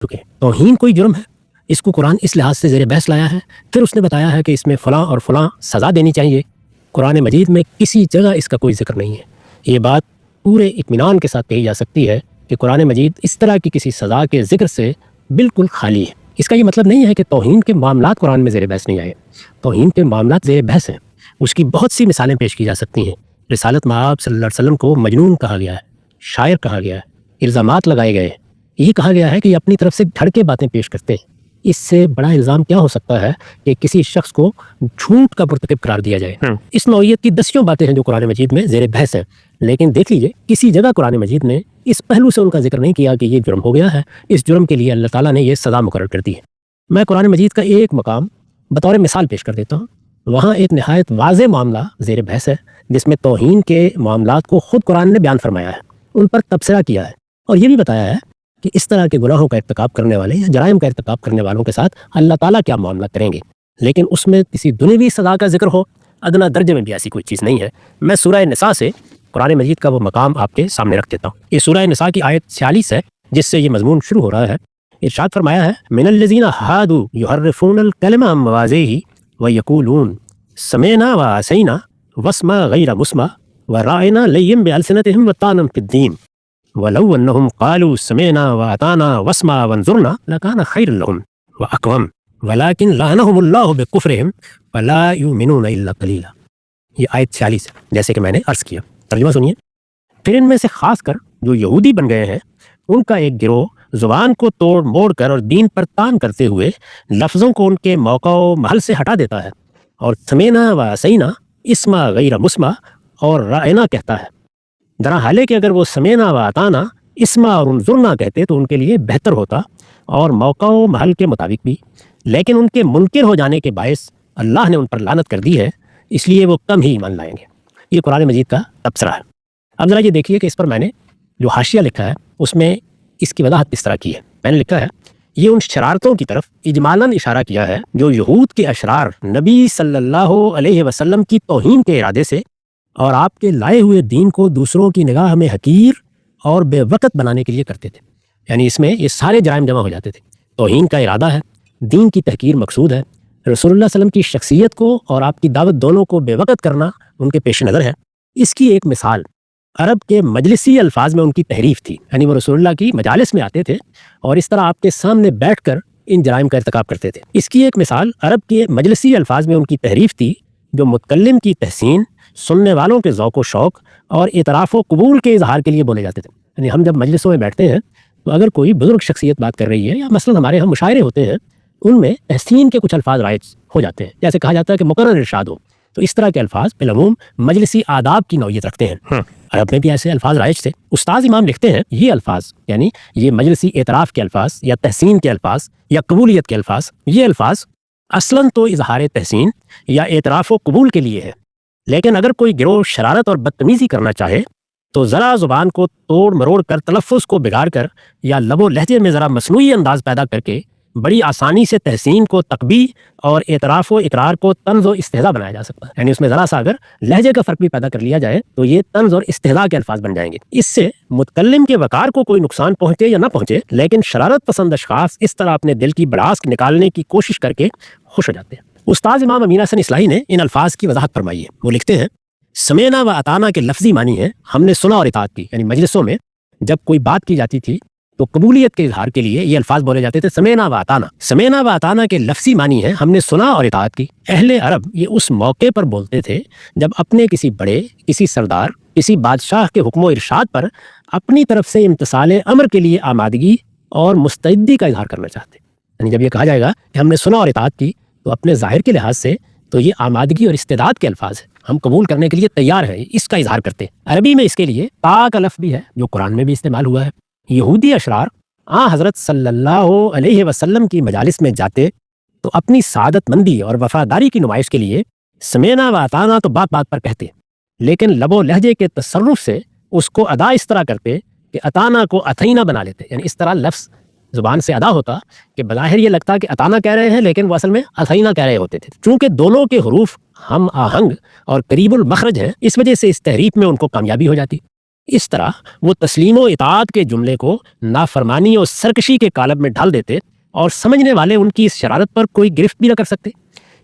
چکے ہیں۔ توہین کوئی جرم ہے، اس کو قرآن اس لحاظ سے زیر بحث لایا ہے، پھر اس نے بتایا ہے کہ اس میں فلاں اور فلاں سزا دینی چاہیے۔ قرآن مجید میں کسی جگہ اس کا کوئی ذکر نہیں ہے۔ یہ بات پورے اطمینان کے ساتھ کہی جا سکتی ہے کہ قرآن مجید اس طرح کی کسی سزا کے ذکر سے بالکل خالی ہے۔ اس کا یہ مطلب نہیں ہے کہ توہین کے معاملات قرآن میں زیر بحث نہیں آئے، توہین کے معاملات زیر بحث ہیں۔ اس کی بہت سی مثالیں پیش کی جا سکتی ہیں۔ رسالت مآب صلی اللہ علیہ وسلم کو مجنون کہا گیا ہے، شاعر کہا گیا ہے، الزامات لگائے گئے، یہ کہا گیا ہے کہ یہ اپنی طرف سے گھڑ کے باتیں پیش کرتے ہیں۔ اس سے بڑا الزام کیا ہو سکتا ہے کہ کسی شخص کو جھوٹ کا مرتکب قرار دیا جائے۔ اس نوعیت کی دسیوں باتیں ہیں جو قرآن مجید میں زیر بحث ہیں، لیکن دیکھ لیجئے کسی جگہ قرآن مجید نے اس پہلو سے ان کا ذکر نہیں کیا کہ یہ جرم ہو گیا ہے، اس جرم کے لیے اللہ تعالیٰ نے یہ سزا مقرر کر دی ہے۔ میں قرآن مجید کا ایک مقام بطور مثال پیش کر دیتا ہوں۔ وہاں ایک نہایت واضح معاملہ زیر بحث ہے جس میں توہین کے معاملات کو خود قرآن نے بیان فرمایا ہے، ان پر تبصرہ کیا ہے، اور یہ بھی بتایا ہے کہ اس طرح کے گناہوں کا ارتکاب کرنے والے یا جرائم کا ارتکاب کرنے والوں کے ساتھ اللہ تعالیٰ کیا معاملہ کریں گے۔ لیکن اس میں کسی دنیوی سزا کا ذکر ہو، ادنا درجے میں بھی ایسی کوئی چیز نہیں ہے۔ میں سورہ نساء سے قرآن مجید کا وہ مقام آپ کے سامنے رکھ دیتا ہوں۔ یہ سورہ نساء کی آیت 46 ہے جس سے یہ مضمون شروع ہو رہا ہے۔ ارشاد فرمایا ہے، من الذین ہادوا یحرفون الکلم عن مواضعہ ویقولون سمعنا وعصینا واسمع غیر مسمع ورائنا لیًا بألسنتہم وطعنا فی الدین وَلَوْ أَنَّهُمْ قَالُوا سَمِعْنَا وَأَطَعْنَا وَاسْمَعْ وَانظُرْنَا لَكَانَ خَيْرًا لَهُمْ وَأَقْوَمَ وَلَكِنْ لَعَنَهُمُ اللَّهُ بِكُفْرِهِمْ فَلَا يُؤْمِنُونَ إِلَّا قَلِيلًا۔ یہ آیت 46 ہے، جیسے کہ میں نے عرض کیا۔ ترجمہ سنیے۔ پھر ان میں سے خاص کر جو یہودی بن گئے ہیں، ان کا ایک گروہ زبان کو توڑ موڑ کر اور دین پر تان کرتے ہوئے لفظوں کو ان کے موقع و محل سے ہٹا دیتا ہے، اور سمینا وعصینا اسمع غیر مسمع اور رائنا کہتا ہے۔ درا حالے کہ اگر وہ سمینا و اطعنا اسمع اور انظرنا کہتے تو ان کے لیے بہتر ہوتا، اور موقع و محل کے مطابق بھی، لیکن ان کے منکر ہو جانے کے باعث اللہ نے ان پر لعنت کر دی ہے، اس لیے وہ کم ہی ایمان لائیں گے۔ یہ قرآن مجید کا تبصرہ ہے۔ اب ذرا یہ دیکھیے کہ اس پر میں نے جو حاشیہ لکھا ہے اس میں اس کی وضاحت کس طرح کی ہے۔ میں نے لکھا ہے، یہ ان شرارتوں کی طرف اجمالاً اشارہ کیا ہے جو یہود کے اشرار نبی صلی اللہ علیہ وسلم کی توہین کے ارادے سے اور آپ کے لائے ہوئے دین کو دوسروں کی نگاہ میں حقیر اور بے وقت بنانے کے لیے کرتے تھے۔ یعنی اس میں یہ سارے جرائم جمع ہو جاتے تھے۔ توہین کا ارادہ ہے، دین کی تحقیر مقصود ہے، رسول اللہ صلی اللہ علیہ وسلم کی شخصیت کو اور آپ کی دعوت دونوں کو بے وقت کرنا ان کے پیش نظر ہے۔ اس کی ایک مثال عرب کے مجلسی الفاظ میں ان کی تحریف تھی، یعنی وہ رسول اللہ کی مجالس میں آتے تھے اور اس طرح آپ کے سامنے بیٹھ کر ان جرائم کا ارتکاب کرتے تھے۔ اس کی ایک مثال عرب کے مجلسی الفاظ میں ان کی تحریف تھی جو متکلم کی تحسین، سننے والوں کے ذوق و شوق اور اعتراف و قبول کے اظہار کے لیے بولے جاتے تھے۔ یعنی ہم جب مجلسوں میں بیٹھتے ہیں تو اگر کوئی بزرگ شخصیت بات کر رہی ہے، یا مثلا ہمارے یہاں مشاعرے ہوتے ہیں، ان میں تحسین کے کچھ الفاظ رائج ہو جاتے ہیں، جیسے کہا جاتا ہے کہ مقرر ارشاد ہو، تو اس طرح کے الفاظ بالعموم مجلسی آداب کی نوعیت رکھتے ہیں۔ عرب میں بھی ایسے الفاظ رائج تھے۔ استاذ امام لکھتے ہیں، یہ الفاظ یعنی یہ مجلسی اعتراف کے الفاظ یا تحسین کے الفاظ یا قبولیت کے الفاظ، یہ الفاظ اصلاً تو اظہار تحسین یا اعتراف و قبول کے لیے ہے، لیکن اگر کوئی گروہ شرارت اور بدتمیزی کرنا چاہے تو ذرا زبان کو توڑ مروڑ کر تلفظ کو بگاڑ کر یا لب و لہجے میں ذرا مصنوعی انداز پیدا کر کے بڑی آسانی سے تحسین کو تقبیح اور اعتراف و اقرار کو طنز و استہزاء بنایا جا سکتا ہے۔ یعنی اس میں ذرا سا اگر لہجے کا فرق بھی پیدا کر لیا جائے تو یہ طنز اور استہزاء کے الفاظ بن جائیں گے۔ اس سے متکلم کے وقار کو کوئی نقصان پہنچے یا نہ پہنچے، لیکن شرارت پسند اشخاص اس طرح اپنے دل کی بڑاس نکالنے کی کوشش کر کے خوش ہو جاتے ہیں۔ استاد امام امین حسن اصلاحی نے ان الفاظ کی وضاحت فرمائی ہے۔ وہ لکھتے ہیں، سمینا و اطعنا کے لفظی معنی ہے ہم نے سنا اور اطاعت کی۔ یعنی مجلسوں میں جب کوئی بات کی جاتی تھی تو قبولیت کے اظہار کے لیے یہ الفاظ بولے جاتے تھے، سمینا و اطعنا۔ سمینا و اطعنا کے لفظی معنی ہے ہم نے سنا اور اطاعت کی۔ اہل عرب یہ اس موقع پر بولتے تھے جب اپنے کسی بڑے، کسی سردار، کسی بادشاہ کے حکم و ارشاد پر اپنی طرف سے امتثال امر کے لیے آمادگی اور مستعدی کا اظہار کرنا چاہتے۔ یعنی جب یہ کہا جائے گا کہ ہم نے سنا اور اطاعت کی تو اپنے ظاہر کے لحاظ سے تو یہ آمادگی اور استعداد کے الفاظ ہیں، ہم قبول کرنے کے لیے تیار ہیں، اس کا اظہار کرتے ہیں۔ عربی میں اس کے لیے تا کا لفظ بھی ہے جو قرآن میں بھی استعمال ہوا ہے۔ یہودی اشرار حضرت صلی اللہ علیہ وسلم کی مجالس میں جاتے تو اپنی سعادت مندی اور وفاداری کی نمائش کے لیے سمینا و اطعنا تو بات بات پر کہتے، لیکن لب و لہجے کے تصرف سے اس کو ادا اس طرح کرتے کہ اطعنا کو اتھینا بنا لیتے۔ یعنی اس طرح لفظ زبان سے ادا ہوتا کہ بظاہر یہ لگتا کہ اطعنا کہہ رہے ہیں لیکن وہ اصل میں اتھینا کہہ رہے ہوتے تھے۔ چونکہ دونوں کے حروف ہم آہنگ اور قریب المخرج ہیں، اس وجہ سے اس تحریف میں ان کو کامیابی ہو جاتی۔ اس طرح وہ تسلیم و اطاعت کے جملے کو نافرمانی اور سرکشی کے قالب میں ڈھال دیتے اور سمجھنے والے ان کی اس شرارت پر کوئی گرفت بھی نہ کر سکتے،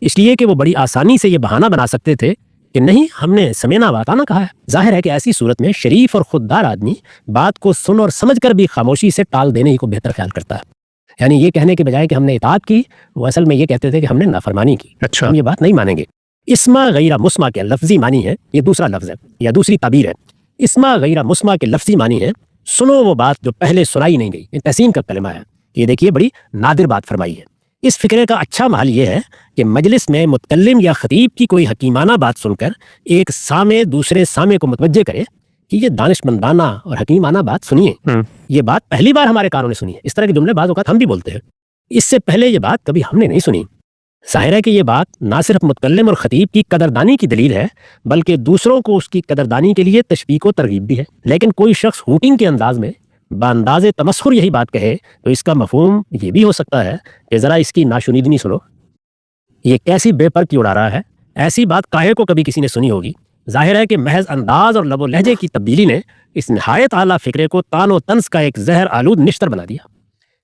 اس لیے کہ وہ بڑی آسانی سے یہ بہانہ بنا سکتے تھے کہ نہیں، ہم نے سمینا واتانہ کہا ہے۔ ظاہر ہے کہ ایسی صورت میں شریف اور خوددار آدمی بات کو سن اور سمجھ کر بھی خاموشی سے ٹال دینے ہی کو بہتر خیال کرتا ہے، یعنی یہ کہنے کے بجائے کہ ہم نے اطاعت کی، وہ اصل میں یہ کہتے تھے کہ ہم نے نافرمانی کی، ہم یہ بات نہیں مانیں گے۔ اسما غیر مسما کے لفظی معنی ہے، یہ دوسرا لفظ ہے یا دوسری تعبیر ہے۔ اسما غیر مسما کے لفظی معنی ہے سنو وہ بات جو پہلے سنائی نہیں گئی، تحسین کا کلمہ ہے۔ یہ دیکھیے بڑی نادر بات فرمائی ہے۔ اس فکرے کا اچھا محل یہ ہے کہ مجلس میں متکلم یا خطیب کی کوئی حکیمانہ بات سن کر ایک سامع دوسرے سامع کو متوجہ کرے کہ یہ دانش مندانہ اور حکیمانہ بات سنیے، یہ بات پہلی بار ہمارے کانوں نے سنی ہے۔ اس طرح کے جملے بعض اوقات ہم بھی بولتے ہیں، اس سے پہلے یہ بات کبھی ہم نے نہیں سنی۔ ظاہر ہے کہ یہ بات نہ صرف متکلم اور خطیب کی قدردانی کی دلیل ہے بلکہ دوسروں کو اس کی قدردانی کے لیے تشویق و ترغیب بھی ہے۔ لیکن کوئی شخص ہوٹنگ کے انداز میں بانداز تمسخر یہی بات کہے تو اس کا مفہوم یہ بھی ہو سکتا ہے کہ ذرا اس کی ناشنیدنی سنو، یہ کیسی بے پر کی اڑا رہا ہے، ایسی بات کاہے کو کبھی کسی نے سنی ہوگی۔ ظاہر ہے کہ محض انداز اور لب و لہجے کی تبدیلی نے اس نہایت اعلیٰ فکرے کو تان و طنز کا ایک زہر آلود نشتر بنا دیا،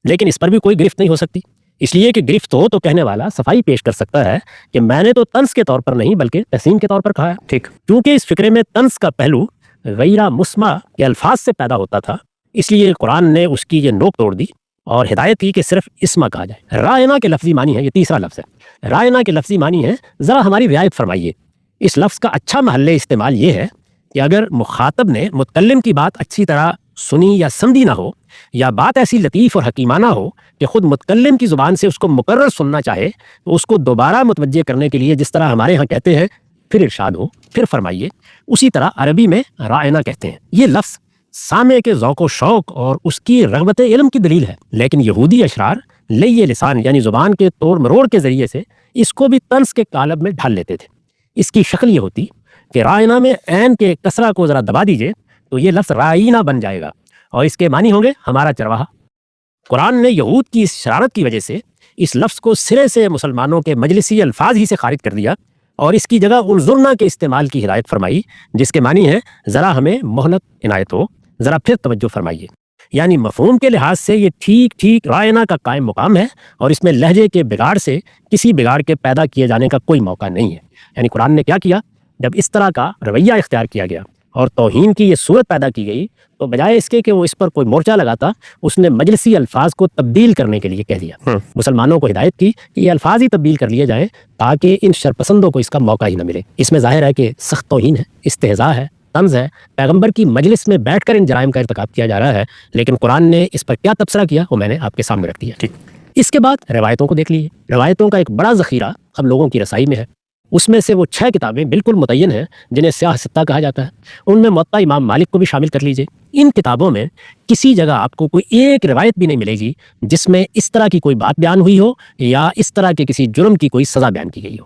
لیکن اس پر بھی کوئی گرفت نہیں ہو سکتی، اس لیے کہ گرفت ہو تو کہنے والا صفائی پیش کر سکتا ہے کہ میں نے تو طنز کے طور پر نہیں بلکہ تحسین کے طور پر کہا ہے۔ ٹھیک، کیونکہ اس فکرے میں طنز کا پہلو غیرہ مسمع کے الفاظ سے پیدا ہوتا تھا، اس لیے قرآن نے اس کی یہ نوک توڑ دی اور ہدایت کی کہ صرف اسما کہا جائے۔ رائنا کے لفظی معنی ہے، یہ تیسرا لفظ ہے۔ رائنا کے لفظی معنی ہے ذرا ہماری رعایت فرمائیے۔ اس لفظ کا اچھا محل استعمال یہ ہے کہ اگر مخاطب نے متکلم کی بات اچھی طرح سنی یا سمجھی نہ ہو، یا بات ایسی لطیف اور حکیمانہ ہو کہ خود متکلم کی زبان سے اس کو مکرر سننا چاہے، تو اس کو دوبارہ متوجہ کرنے کے لیے جس طرح ہمارے ہاں کہتے ہیں پھر ارشاد ہو، پھر فرمائیے، اسی طرح عربی میں رائنا کہتے ہیں۔ یہ لفظ سامع کے ذوق و شوق اور اس کی رغبت علم کی دلیل ہے، لیکن یہودی اشرار لیہ لسان یعنی زبان کے توڑ مروڑ کے ذریعے سے اس کو بھی طنز کے قالب میں ڈھال لیتے تھے۔ اس کی شکل یہ ہوتی کہ رائنا میں عین کے کسرہ کو ذرا دبا دیجئے تو یہ لفظ رائنا بن جائے گا اور اس کے معنی ہوں گے ہمارا چرواہا۔ قرآن نے یہود کی اس شرارت کی وجہ سے اس لفظ کو سرے سے مسلمانوں کے مجلسی الفاظ ہی سے خارج کر دیا اور اس کی جگہ انظرنا کے استعمال کی ہدایت فرمائی، جس کے معنی ہے ذرا ہمیں مہلت عنایت ہو، ذرا پھر توجہ فرمائیے۔ یعنی مفہوم کے لحاظ سے یہ ٹھیک رائنا کا قائم مقام ہے اور اس میں لہجے کے بگاڑ سے کسی بگاڑ کے پیدا کیے جانے کا کوئی موقع نہیں ہے۔ یعنی قرآن نے کیا کیا، جب اس طرح کا رویہ اختیار کیا گیا اور توہین کی یہ صورت پیدا کی گئی تو بجائے اس کے کہ وہ اس پر کوئی مورچہ لگاتا، اس نے مجلسی الفاظ کو تبدیل کرنے کے لیے کہہ دیا۔ مسلمانوں کو ہدایت کی کہ یہ الفاظ ہی تبدیل کر لیے جائیں تاکہ ان شرپسندوں کو اس کا موقع ہی نہ ملے۔ اس میں ظاہر ہے کہ سخت توہین ہے، استہزاء ہے، طنز ہے، پیغمبر کی مجلس میں بیٹھ کر ان جرائم کا ارتکاب کیا جا رہا ہے، لیکن قرآن نے اس پر کیا تبصرہ کیا وہ میں نے آپ کے سامنے رکھ دیا۔ اس کے بعد روایتوں کو دیکھ لیجیے۔ روایتوں کا ایک بڑا ذخیرہ ہم لوگوں کی رسائی میں ہے، اس میں سے وہ 6 کتابیں بالکل متعین ہیں جنہیں سیاہ ستہ کہا جاتا ہے، ان میں موطا امام مالک کو بھی شامل کر لیجئے۔ ان کتابوں میں کسی جگہ آپ کو کوئی ایک روایت بھی نہیں ملے گی جس میں اس طرح کی کوئی بات بیان ہوئی ہو یا اس طرح کے کسی جرم کی کوئی سزا بیان کی گئی ہو۔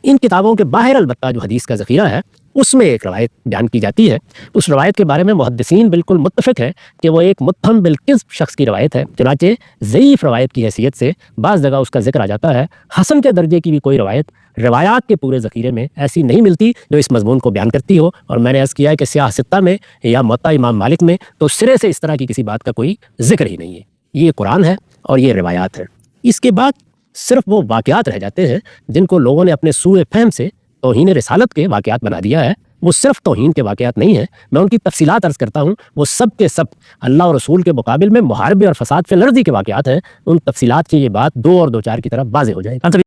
ان کتابوں کے باہر البتہ جو حدیث کا ذخیرہ ہے اس میں ایک روایت بیان کی جاتی ہے، اس روایت کے بارے میں محدثین بالکل متفق ہے کہ وہ ایک متہم بالکذب شخص کی روایت ہے، چنانچہ ضعیف روایت کی حیثیت سے بعض جگہ اس کا ذکر آ جاتا ہے۔ حسن کے درجے کی بھی کوئی روایات کے پورے ذخیرے میں ایسی نہیں ملتی جو اس مضمون کو بیان کرتی ہو، اور میں نے عرض کیا ہے کہ سیاہ ستہ میں یا موطا امام مالک میں تو سرے سے اس طرح کی کسی بات کا کوئی ذکر ہی نہیں ہے۔ یہ قرآن ہے اور یہ روایات ہے۔ اس کے بعد صرف وہ واقعات رہ جاتے ہیں جن کو لوگوں نے اپنے سوء فہم سے توہین رسالت کے واقعات بنا دیا ہے۔ وہ صرف توہین کے واقعات نہیں ہیں، میں ان کی تفصیلات عرض کرتا ہوں، وہ سب کے سب اللہ اور رسول کے مقابل میں محاربے اور فساد فی الارض کے واقعات ہیں۔ ان تفصیلات کی یہ بات 2 اور 2 4 کی طرف واضح ہو جائے گی۔